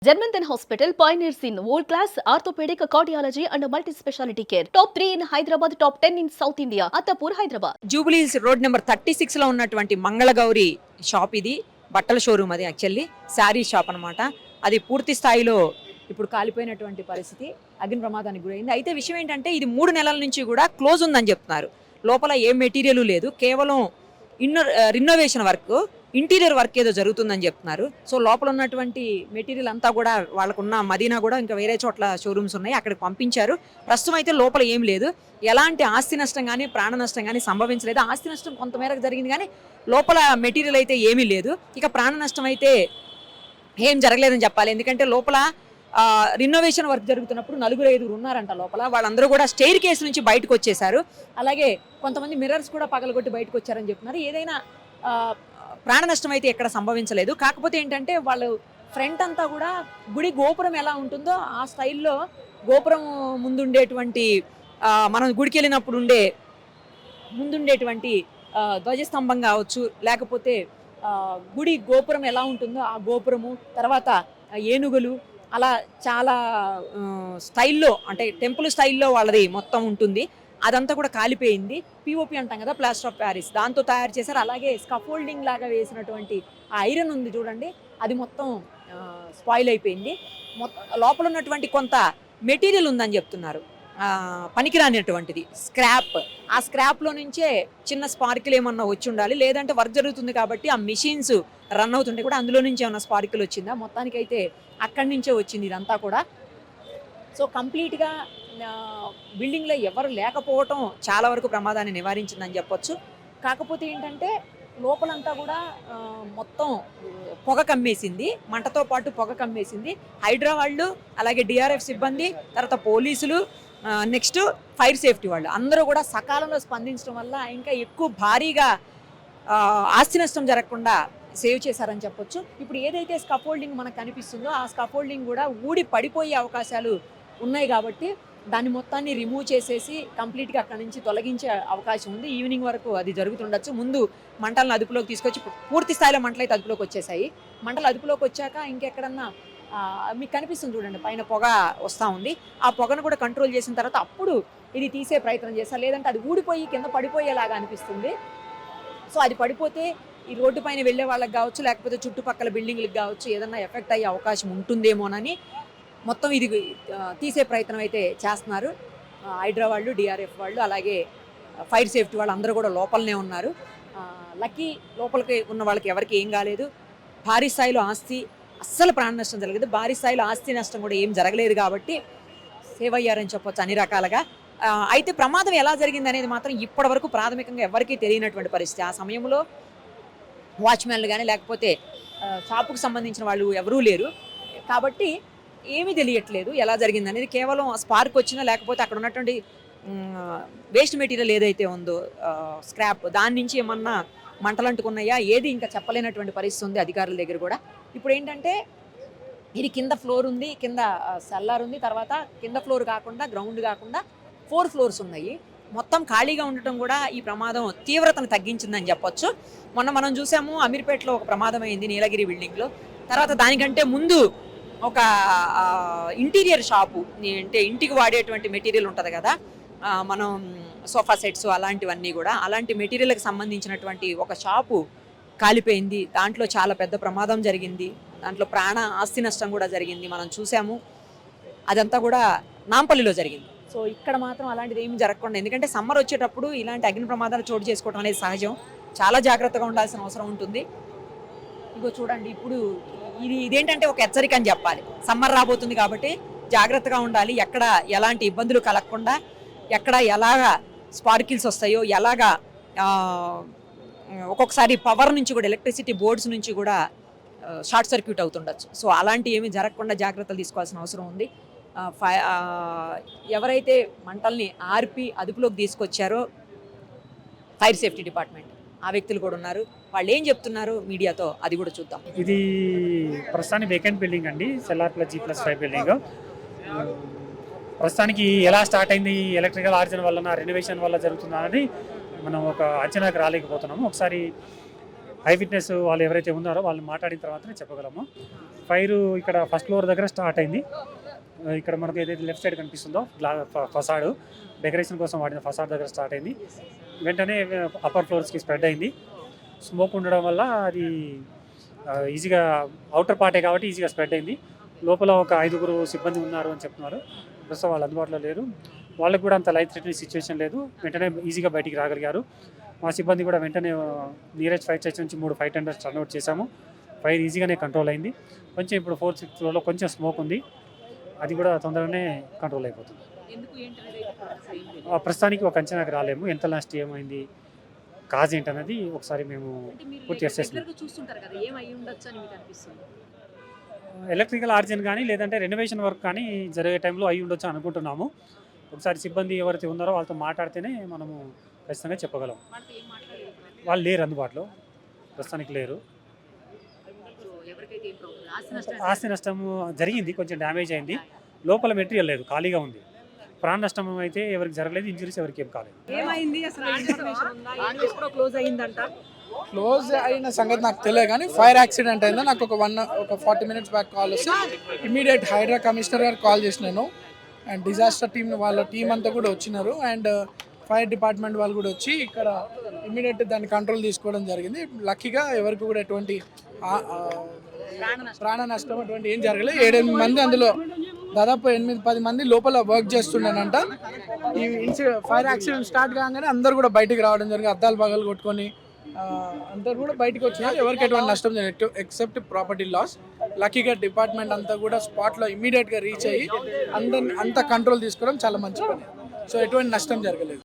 Jadmantan Hospital pioneers in world-class orthopedic cardiology and multi-specialty care. Top 3 in Hyderabad, top 10 in South India. Attapur, Hyderabad. Jubilee Hills road number 36 లో ఉన్నటువంటి Mangala Gauri shop ఇది. బట్టల showroom అది actually sari shop అన్నమాట. అది పూర్తి స్థాయిలో ఇప్పుడు కాలిపోయినటువంటి పరిస్థితి, అగ్ని ప్రమాదానికి గురైంది. అయితే విషయం ఏంటంటే ఇది 3 నెలల నుంచి కూడా క్లోజ్ ఉందని చెప్తున్నారు. లోపల ఏ మెటీరియల్ లేదు, కేవలం రినోవేషన్ వర్క్, ఇంటీరియర్ వర్క్ ఏదో జరుగుతుందని చెప్తున్నారు. సో లోపల ఉన్నటువంటి మెటీరియల్ అంతా కూడా వాళ్ళకున్న మదీనా కూడా ఇంకా వేరే చోట్ల షోరూమ్స్ ఉన్నాయి, అక్కడికి పంపించారు. ప్రస్తుతం అయితే లోపల ఏం లేదు, ఎలాంటి ఆస్తి నష్టం కానీ ప్రాణ నష్టం కానీ సంభవించలేదు. ఆస్తి నష్టం కొంతమేరకు జరిగింది కానీ లోపల మెటీరియల్ అయితే ఏమీ లేదు. ఇక ప్రాణ నష్టం అయితే ఏం జరగలేదని చెప్పాలి. ఎందుకంటే లోపల రినోవేషన్ వర్క్ జరుగుతున్నప్పుడు 4-5 ఉన్నారంట లోపల. వాళ్ళందరూ కూడా స్టెయిర్ కేసు నుంచి బయటకు వచ్చేసారు. అలాగే కొంతమంది మిర్రర్స్ కూడా పగలగొట్టి బయటకు వచ్చారని చెప్తున్నారు. ఏదైనా ప్రాణ నష్టం అయితే ఎక్కడ సంభవించలేదు. కాకపోతే ఏంటంటే వాళ్ళు ఫ్రంట్ అంతా కూడా గుడి గోపురం ఎలా ఉంటుందో ఆ స్టైల్లో గోపురం ముందుండేటువంటి మనం గుడికి వెళ్ళినప్పుడు ముందుండేటువంటి ధ్వజస్తంభం కావచ్చు, లేకపోతే గుడి గోపురం ఎలా ఉంటుందో ఆ గోపురము, తర్వాత ఏనుగులు, అలా చాలా స్టైల్లో, అంటే టెంపుల్ స్టైల్లో వాళ్ళది మొత్తం ఉంటుంది. అదంతా కూడా కాలిపోయింది. పిఓపి అంటాం కదా, ప్లాస్టర్ ఆఫ్ ప్యారిస్, దాంతో తయారు చేశారు. అలాగే స్కఫోల్డింగ్ లాగా వేసినటువంటి ఆ ఐరన్ ఉంది చూడండి, అది మొత్తం స్పాయిల్ అయిపోయింది. మొత్తం లోపల ఉన్నటువంటి కొంత మెటీరియల్ ఉందని చెప్తున్నారు, పనికిరానిటువంటిది స్క్రాప్. ఆ స్క్రాప్లో నుంచే చిన్న స్పార్కిల్ ఏమన్నా వచ్చి ఉండాలి, లేదంటే వర్క్ జరుగుతుంది కాబట్టి ఆ మిషన్స్ రన్ అవుతుంటే కూడా అందులో నుంచి ఏమన్నా స్పార్కిల్ వచ్చిందా. మొత్తానికైతే అక్కడి నుంచే వచ్చింది ఇదంతా కూడా. సో కంప్లీట్గా బిల్డింగ్లో ఎవరు లేకపోవటం చాలా వరకు ప్రమాదాన్ని నివారించిందని చెప్పొచ్చు. కాకపోతే ఏంటంటే లోపలంతా కూడా మొత్తం పొగ కమ్మేసింది, మంటతో పాటు పొగ కమ్మేసింది. హైడ్రా వాళ్ళు, అలాగే డిఆర్ఎఫ్ సిబ్బంది, తర్వాత పోలీసులు, నెక్స్ట్ ఫైర్ సేఫ్టీ వాళ్ళు అందరూ కూడా సకాలంలో స్పందించడం వల్ల ఇంకా ఎక్కువ భారీగా ఆస్తి నష్టం జరగకుండా సేవ్ చేశారని చెప్పొచ్చు. ఇప్పుడు ఏదైతే స్కఫోల్డింగ్ మనకు కనిపిస్తుందో ఆ స్కఫోల్డింగ్ కూడా ఊడి పడిపోయే అవకాశాలు ఉన్నాయి కాబట్టి దాన్ని మొత్తాన్ని రిమూవ్ చేసేసి కంప్లీట్గా అక్కడి నుంచి తొలగించే అవకాశం ఉంది. ఈవినింగ్ వరకు అది జరుగుతుండొచ్చు. ముందు మంటలను అదుపులోకి తీసుకొచ్చి, పూర్తి స్థాయిలో మంటలు అయితే అదుపులోకి వచ్చేసాయి. మంటలు అదుపులోకి వచ్చాక ఇంకెక్కడన్నా మీకు కనిపిస్తుంది చూడండి, పైన పొగ వస్తూ ఉంది. ఆ పొగను కూడా కంట్రోల్ చేసిన తర్వాత అప్పుడు ఇది తీసే ప్రయత్నం చేస్తారు, లేదంటే అది ఊడిపోయి కింద పడిపోయేలాగా అనిపిస్తుంది. సో అది padipote ఈ రోడ్డు పైన వెళ్ళే వాళ్ళకి కావచ్చు, లేకపోతే చుట్టుపక్కల బిల్డింగ్లకు కావచ్చు, ఏదన్నా ఎఫెక్ట్ అయ్యే అవకాశం ఉంటుందేమోనని మొత్తం ఇది తీసే ప్రయత్నం అయితే చేస్తున్నారు. హైడ్రా వాళ్ళు, డిఆర్ఎఫ్ వాళ్ళు, అలాగే ఫైర్ సేఫ్టీ వాళ్ళు అందరూ కూడా లోపలనే ఉన్నారు. లక్కీ లోపలికి ఉన్న వాళ్ళకి ఎవరికి ఏం కాలేదు. భారీ స్థాయిలో ఆస్తి అస్సలు ప్రాణ నష్టం జరగలేదు, భారీ స్థాయిలో ఆస్తి నష్టం కూడా ఏం జరగలేదు కాబట్టి సేవ్ అయ్యారని చెప్పొచ్చు అన్ని రకాలుగా. అయితే ప్రమాదం ఎలా జరిగింది అనేది మాత్రం ఇప్పటి వరకు ప్రాథమికంగా ఎవరికీ తెలియనటువంటి పరిస్థితి. ఆ సమయంలో వాచ్మెన్లు కానీ లేకపోతే షాపుకు సంబంధించిన వాళ్ళు ఎవరూ లేరు కాబట్టి ఏమీ తెలియట్లేదు ఎలా జరిగింది అనేది. కేవలం స్పార్క్ వచ్చినా, లేకపోతే అక్కడ ఉన్నటువంటి వేస్ట్ మెటీరియల్ ఏదైతే ఉందో స్క్రాప్, దాని నుంచి ఏమన్నా మంటలు అంటుకున్నాయా ఏది ఇంకా చెప్పలేనటువంటి పరిస్థితి ఉంది అధికారుల దగ్గర కూడా. ఇప్పుడు ఏంటంటే ఇది కింద ఫ్లోర్ ఉంది, కింద సెల్లార్ ఉంది, తర్వాత కింద ఫ్లోర్ కాకుండా గ్రౌండ్ కాకుండా 4 ఫ్లోర్స్ ఉన్నాయి. మొత్తం ఖాళీగా ఉండటం కూడా ఈ ప్రమాదం తీవ్రతను తగ్గించిందని చెప్పొచ్చు. మొన్న మనం చూసాము అమీర్పేటలో ఒక ప్రమాదం అయింది నీలగిరి బిల్డింగ్లో. తర్వాత దానికంటే ముందు ఒక ఇంటీరియర్ షాపు, అంటే ఇంటికి వాడేటువంటి మెటీరియల్ ఉంటుంది కదా, మనం సోఫా సెట్స్ అలాంటివన్నీ కూడా, అలాంటి మెటీరియల్కి సంబంధించినటువంటి ఒక షాపు కాలిపోయింది. దాంట్లో చాలా పెద్ద ప్రమాదం జరిగింది, దాంట్లో ప్రాణ ఆస్తి నష్టం కూడా జరిగింది, మనం చూసాము. అదంతా కూడా నాంపల్లిలో జరిగింది. సో ఇక్కడ మాత్రం అలాంటిది ఏమి జరగకుండా, ఎందుకంటే సమ్మర్ వచ్చేటప్పుడు ఇలాంటి అగ్ని ప్రమాదాలు చోటు చేసుకోవడం అనేది సహజం, చాలా జాగ్రత్తగా ఉండాల్సిన అవసరం ఉంటుంది. ఇగో చూడండి, ఇప్పుడు ఇదేంటంటే ఒక హెచ్చరిక అని చెప్పాలి. సమ్మర్ రాబోతుంది కాబట్టి జాగ్రత్తగా ఉండాలి, ఎక్కడ ఎలాంటి ఇబ్బందులు కలగకుండా, ఎక్కడ ఎలాగా స్పార్కిల్స్ వస్తాయో, ఎలాగా ఒక్కొక్కసారి పవర్ నుంచి కూడా, ఎలక్ట్రిసిటీ బోర్డ్స్ నుంచి కూడా షార్ట్ సర్క్యూట్ అవుతుండొచ్చు. సో అలాంటి ఏమీ జరగకుండా జాగ్రత్తలు తీసుకోవాల్సిన అవసరం ఉంది. ఎవరైతే మంటల్ని ఆర్పి అదుపులోకి తీసుకొచ్చారో ఫైర్ సేఫ్టీ డిపార్ట్మెంట్, ఆ వ్యక్తులు కూడా ఉన్నారు. వాళ్ళు ఏం చెప్తున్నారు మీడియాతో అది కూడా చూద్దాం. ఇది ప్రస్తుతానికి వేకెంట్ బిల్డింగ్ అండి, SLR+G+5 బిల్డింగ్. ప్రస్తుతానికి ఎలా స్టార్ట్ అయింది, ఎలక్ట్రికల్ ఆర్జన్ వలన, రెనోవేషన్ వల్ల జరుగుతుందా అనేది మనం ఒక అంచనాకు రాలేకపోతున్నాము. ఒకసారి ఐ విట్నెస్ వాళ్ళు ఎవరైతే ఉన్నారో వాళ్ళు మాట్లాడిన తర్వాతనే చెప్పగలము. ఫైర్ ఇక్కడ ఫస్ట్ ఫ్లోర్ దగ్గర స్టార్ట్ అయింది. ఇక్కడ మనకు ఏదైతే లెఫ్ట్ సైడ్ కనిపిస్తుందో ఫసాడ్ డెకరేషన్ కోసం వాడిన ఫసాడ్ దగ్గర స్టార్ట్ అయింది. వెంటనే అప్పర్ ఫ్లోర్స్కి స్ప్రెడ్ అయింది. స్మోక్ ఉండడం వల్ల అది ఈజీగా అవుటర్ పార్టే కాబట్టి ఈజీగా స్ప్రెడ్ అయింది. లోపల ఒక 5 సిబ్బంది ఉన్నారు అని చెప్తున్నారు. ప్రస్తుతం వాళ్ళు అందుబాటులో లేరు. వాళ్ళకు కూడా అంత లైఫ్ థ్రెటనింగ్ సిచ్యువేషన్ లేదు. వెంటనే ఈజీగా బయటికి రాగలిగారు. మా సిబ్బంది కూడా వెంటనే నియరెస్ట్ ఫైర్ స్టేషన్ నుంచి 3 ఫైర్ టెండర్స్ టర్న్అవుట్ చేశాము. ఫైర్ ఈజీగానే కంట్రోల్ అయింది. కొంచెం ఇప్పుడు 4th, 6th ఫ్లోర్లో కొంచెం స్మోక్ ఉంది. అది కూడా తొందరగానే కంట్రోల్ అయిపోతుంది. ప్రస్తుతానికి ఒక అంచనాకి రాలేము. ఎంత లాస్ట్ ఏమైంది, కాజ్ ఏంటన్నది ఒకసారి మేము పూర్తి అసెస్మెంట్. ఎలక్ట్రికల్ ఆర్జన్ కానీ లేదంటే రెనోవేషన్ వర్క్ కానీ జరిగే టైంలో అయి ఉండొచ్చు అనుకుంటున్నాము. ఒకసారి సిబ్బంది ఎవరైతే ఉన్నారో వాళ్ళతో మాట్లాడితేనే మనము ఖచ్చితంగా చెప్పగలం. వాళ్ళు లేరు, అందుబాటులో ప్రస్తుతానికి లేరు. ఆస్తి నష్టం జరిగింది, కొంచెం డ్యామేజ్ అయింది. లోపల మెటీరియల్ లేదు, ఖాళీగా ఉంది. ప్రాణ నష్టం అయితే ఎవరికి జరగలేదు, ఇంజరీస్ ఎవరికి ఏం కాలేదు. క్లోజ్ అయిన సంగతి నాకు తెలియదు కానీ ఫైర్ యాక్సిడెంట్ అయిందో నాకు ఒక 40 minutes బ్యాక్ కాల్ వస్తే ఇమీడియట్ హైడ్రా కమిషనర్ గారు కాల్ చేసినాను. అండ్ డిజాస్టర్ టీమ్ వాళ్ళ టీం అంతా కూడా వచ్చినారు. అండ్ ఫైర్ డిపార్ట్మెంట్ వాళ్ళు కూడా వచ్చి ఇక్కడ ఇమీడియట్ దాన్ని కంట్రోల్ తీసుకోవడం జరిగింది. లక్కీగా ఎవరికి కూడా ఎటువంటి ప్రాణ నష్టం అటువంటి ఏం జరగలేదు. 7-8 మంది, అందులో దాదాపు 8-10 మంది లోపల వర్క్ చేస్తున్నానంట. ఈ ఫైర్ యాక్సిడెంట్ స్టార్ట్ కాగానే అందరు కూడా బయటికి రావడం జరిగింది. అద్దాలు పగలు కొట్టుకొని అందరు కూడా బయటకు వచ్చినారు. ఎవరికి ఎటువంటి నష్టం జరగలేదు ఎక్సెప్ట్ ప్రాపర్టీ లాస్. లక్కీగా డిపార్ట్మెంట్ అంతా కూడా స్పాట్లో ఇమీడియట్గా రీచ్ అయ్యి అంతా కంట్రోల్ తీసుకోవడం చాలా మంచి పని. సో ఎటువంటి నష్టం జరగలేదు.